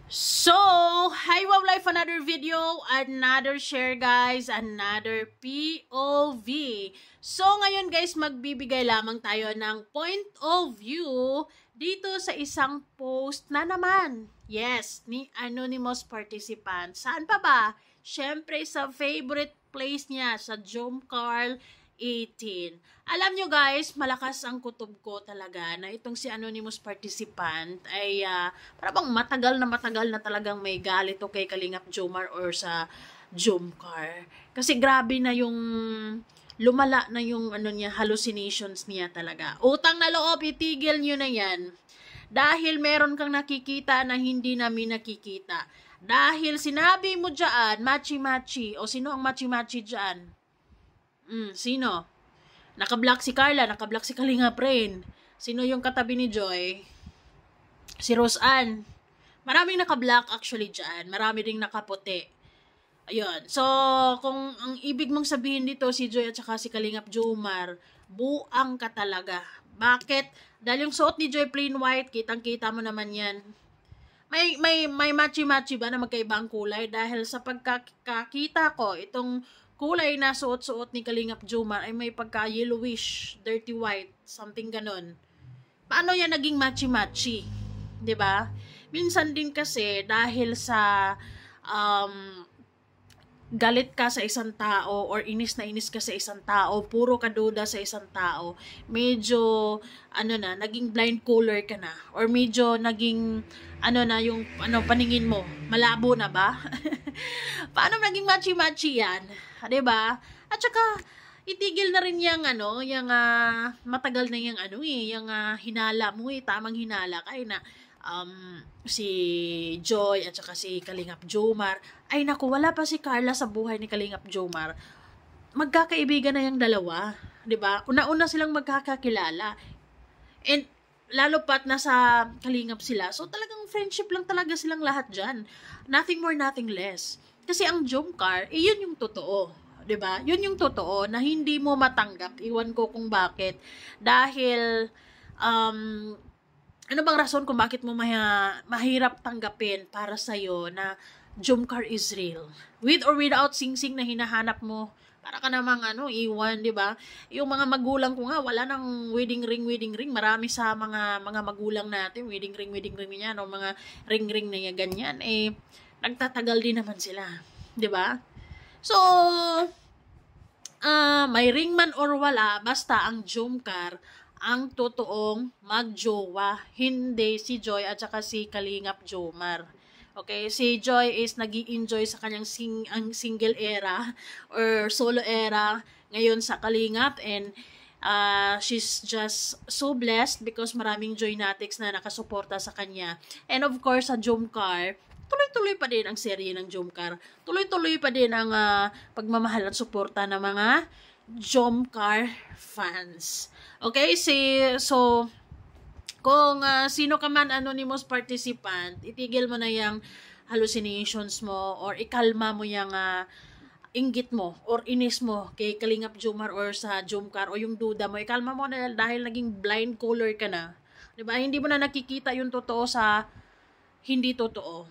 So, hi Wow Life, another video, another share guys, another POV. So, ngayon guys, magbibigay lamang tayo ng point of view dito sa isang post na naman. Yes, ni anonymous participant. Saan pa ba? Syempre sa favorite place niya, sa Jomcar 18. Alam nyo guys, malakas ang kutob ko talaga na itong si anonymous participant ay parang matagal na talagang may galit o kay Kalingap Jomar or sa Jomcar. Kasi grabe na yung lumala na yung hallucinations niya talaga. Utang na loob, itigil nyo na yan. Dahil meron kang nakikita na hindi namin nakikita. Dahil sinabi mo dyan, machi-machi. O sino ang machi-machi dyan? Sino? Naka-block si Carla, naka-block si Kalingap Rain. Sino yung katabi ni Joy? Si Roseanne. Maraming naka-block actually dyan. Marami ding nakaputi. Ayun. So, kung ang ibig mong sabihin dito, si Joy at saka si Kalingap Jomar, buang ka talaga. Bakit? Dahil yung suot ni Joy plain white, kitang-kita mo naman yan. May matchy-matchy ba na magkaiba ang kulay? Dahil sa pagkakita ko, itong kulay na suot-suot ni Kalingap Jomar ay may pagka-yellowish, dirty white, something ganon. Paano yan naging matchy-matchy? 'Di ba? Minsan din kasi dahil sa galit ka sa isang tao or inis na inis ka sa isang tao, puro ka duda sa isang tao, medyo naging blind color ka na or medyo naging yung paningin mo, malabo na ba? Paano naging matchy-matchy yan? 'Di ba? At saka itigil na rin yung matagal na yung yung hinala mo, tamang hinala kaya na si Joy at saka si Kalingap Jomar. Ay naku, wala pa si Carla sa buhay ni Kalingap Jomar. Magkakaibigan na yung dalawa, 'di ba? Una-una silang magkakakilala. And lalo pat nasa Kalingap sila. So talagang friendship lang talaga silang lahat diyan. Nothing more, nothing less. Kasi ang Jomcar, yun yung totoo. 'Di ba? Yun yung totoo na hindi mo matanggap. Iwan ko kung bakit. Dahil ano bang rason kung bakit mo mahirap tanggapin para sa'yo na Jomcar is real? With or without sing-sing na hinahanap mo, para ka namang iwan, di ba? Yung mga magulang ko nga, wala nang wedding ring. Marami sa mga magulang natin, wedding ring niya, o mga ring na yan, ganyan. Nagtatagal din naman sila. Di ba? So, may ring man or wala, basta ang Jomcar, ang totoong magjowa, hindi si Joy at saka si Kalingap Jomar. Okay, si Joy is nag-i-enjoy sa kanyang single era or solo era ngayon sa Kalingap, and she's just so blessed because maraming Joynatics na nakasuporta sa kanya. And of course, sa Jomcar, tuloy-tuloy pa din ang serye ng Jomcar. Tuloy-tuloy pa din ang pagmamahal at suporta ng mga Jomcar fans. Okay, so kung sino ka man anonymous participant, itigil mo na yung hallucinations mo or ikalma mo yung inggit mo or inis mo kay Kalingap Jomar or sa Jomcar o yung duda mo. Ikalma mo na dahil naging blind color ka na. 'Di ba? Hindi mo na nakikita yung totoo sa hindi totoo.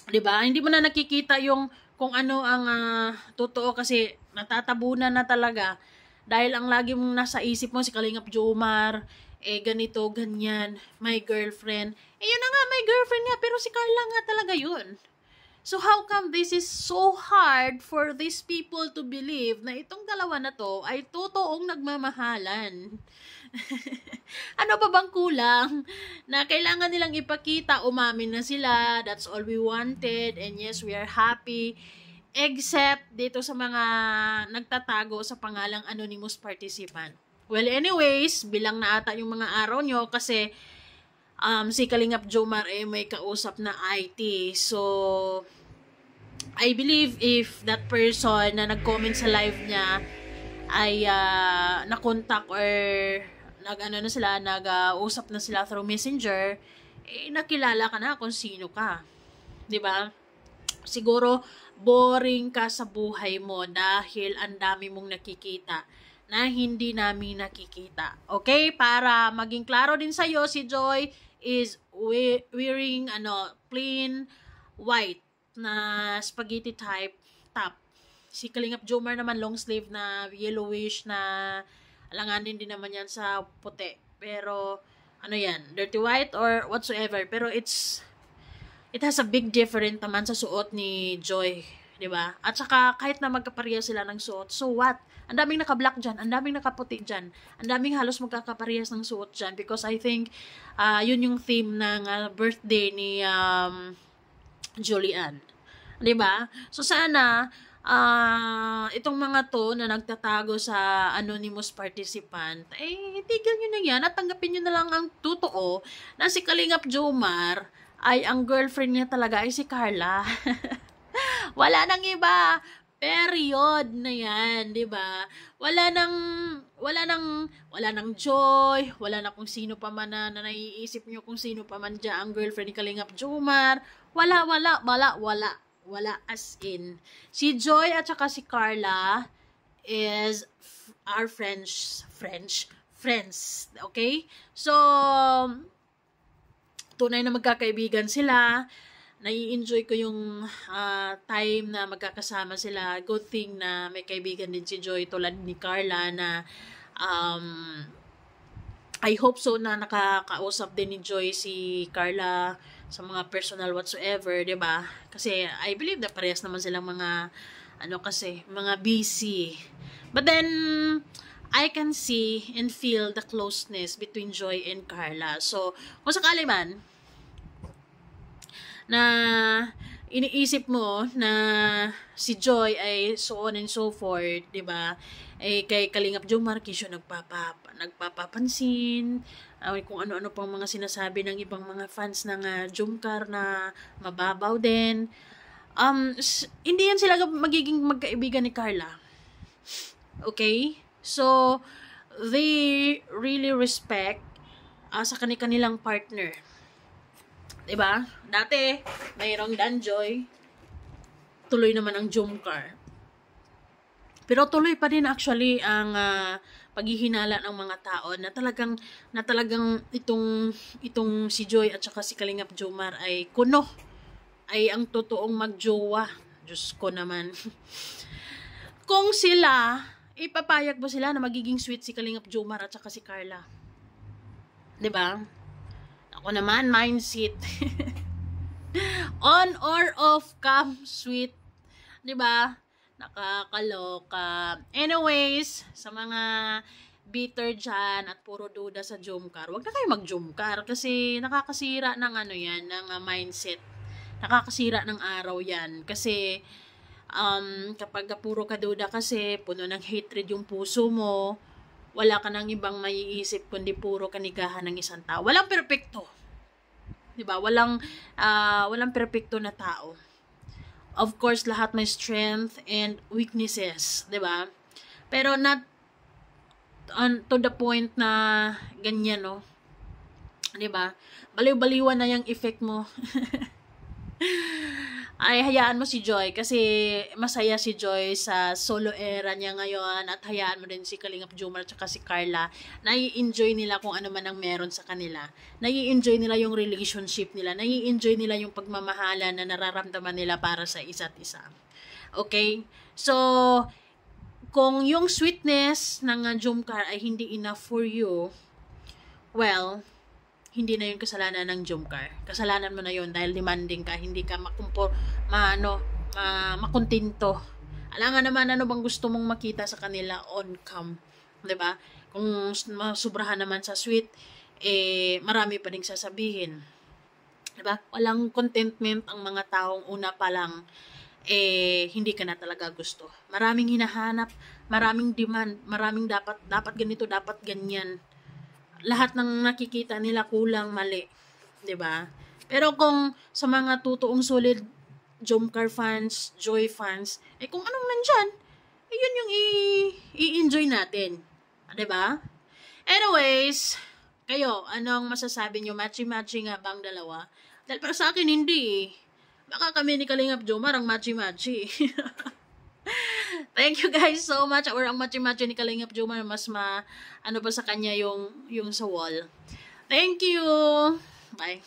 'Di ba? Hindi mo na nakikita yung kung ano ang totoo kasi natatabunan na talaga dahil ang lagi mong nasa isip mo si Kalingap Jomar, ganito, ganyan, my girlfriend. Yun na nga, my girlfriend nga, pero si Carla nga talaga yun. So how come this is so hard for these people to believe na itong dalawa na to ay totoong nagmamahalan? Ano pa bang kulang na kailangan nilang ipakita? Umamin na sila, that's all we wanted, and yes, we are happy, except dito sa mga nagtatago sa pangalang anonymous participant. Well, anyways, bilang na ata yung mga araw nyo kasi si Kalingap Jomar may kausap na IT. So, I believe if that person na nag-comment sa live niya ay na-contact or nag-usap na sila through Messenger, nakilala ka na kung sino ka. 'Di ba? Siguro boring ka sa buhay mo dahil ang dami mong nakikita na hindi namin nakikita. Okay? Para maging klaro din sa'yo, si Joy is wearing plain white na spaghetti type top. Si Kalingap Jomar naman long sleeve na yellowish na alanganin din naman yan sa puti. Pero yan, dirty white or whatsoever. Pero it has a big difference naman sa suot ni Joy, 'di ba? At saka kahit na magkapareha sila ng suot, so what? Ang daming naka-black diyan, ang daming nakaputi diyan. Ang daming halos magkakaparehas ng suot diyan because I think yun yung theme ng birthday ni Julian. 'Di ba? So sana itong mga to na nagtatago sa anonymous participant, tigil nyo na yan at tanggapin nyo na lang ang totoo na si Kalingap Jomar ay ang girlfriend niya talaga ay si Carla. Wala nang iba. Period na yan, 'di ba? Wala nang joy, wala na kung sino pa man na naiisip niyo kung sino pa man diyan ang girlfriend ni Kalingap Jomar. Wala as in. Si Joy at saka si Carla is our friends. Okay? So, tunay na magkakaibigan sila. Nai-enjoy ko yung time na magkakasama sila. Good thing na may kaibigan din si Joy tulad ni Carla na I hope so na nakakausap din ni Joy si Carla sa mga personal whatsoever, 'di ba? Kasi I believe na parehas naman silang mga mga busy. But then I can see and feel the closeness between Joy and Carla. So, kung sakali man na iniisip mo na si Joy ay so on and so forth, 'di ba? Kay Kalingap Jomar kisyo nagpapapansin, kung ano-ano pang mga sinasabi ng ibang mga fans ng Jomcar na mababaw din. Hindi yan sila magiging magkaibigan ni Carla. Okay? So, they really respect sa kanilang partner. 'Di ba? Dati, mayroong Danjoy, tuloy naman ang Jomcar. Pero tuloy pa din actually ang paghihinala ng mga tao na talagang itong si Joy at saka si Kalingap Jomar ay kuno, ay ang totoong magjowa. Diyos ko naman. Kung sila, ipapayag ba sila na magiging sweet si Kalingap Jomar at saka si Carla? 'Di ba? Ako naman, mindset. On or off cam, sweet. 'Di ba? Nakakaloka. Anyways, sa mga bitter dyan at puro duda sa Jomcar, wag na kayo mag-Jomcar kasi nakakasira ng ng mindset. Nakakasira ng araw yan. Kasi kapag puro ka duda kasi, puno ng hatred yung puso mo, wala ka nang ibang maiisip kundi puro kanigahan ng isang tao. Walang perpekto. 'Di ba? Walang perpekto na tao. Of course, lahat may strength and weaknesses, 'di ba? Pero not to the point na ganyan, no? 'Di ba? Baliw-baliwan na yung effect mo. Ay, hayaan mo si Joy kasi masaya si Joy sa solo era niya ngayon at hayaan mo din si Kalingap Jomar at si Carla. Nai-enjoy nila kung ano man ang meron sa kanila. Nai-enjoy nila yung relationship nila. Nai-enjoy nila yung pagmamahalan na nararamdaman nila para sa isa't isa. Okay? So, kung yung sweetness ng Jomcar ay hindi enough for you, well, hindi na yun kasalanan ng Jomcar. Kasalanan mo na yun dahil demanding ka, hindi ka makontinto. Alam nga naman ano bang gusto mong makita sa kanila on cam, 'di ba? Kung masubrahan naman sa sweet, marami pa ding sasabihin. 'Di ba? Walang contentment ang mga taong una pa lang hindi ka na talaga gusto. Maraming hinahanap, maraming demand, maraming dapat ganito, dapat ganyan. Lahat ng nakikita nila kulang, mali, 'di ba? Pero kung sa mga totoong solid Jomcar fans, Joy fans, kung anong nandyan, yun yung i-enjoy natin, 'di ba? Anyways, kayo, anong masasabi nyo? Matchy-matchy nga bang dalawa? Dahil para sa akin, hindi. Baka kami ni Kalingap Jomar ang matchy-matchy. Thank you guys so much. Or ang matchy-matchy ni Kalingap Jomar, mas pa sa kanya yung sa wall. Thank you! Bye.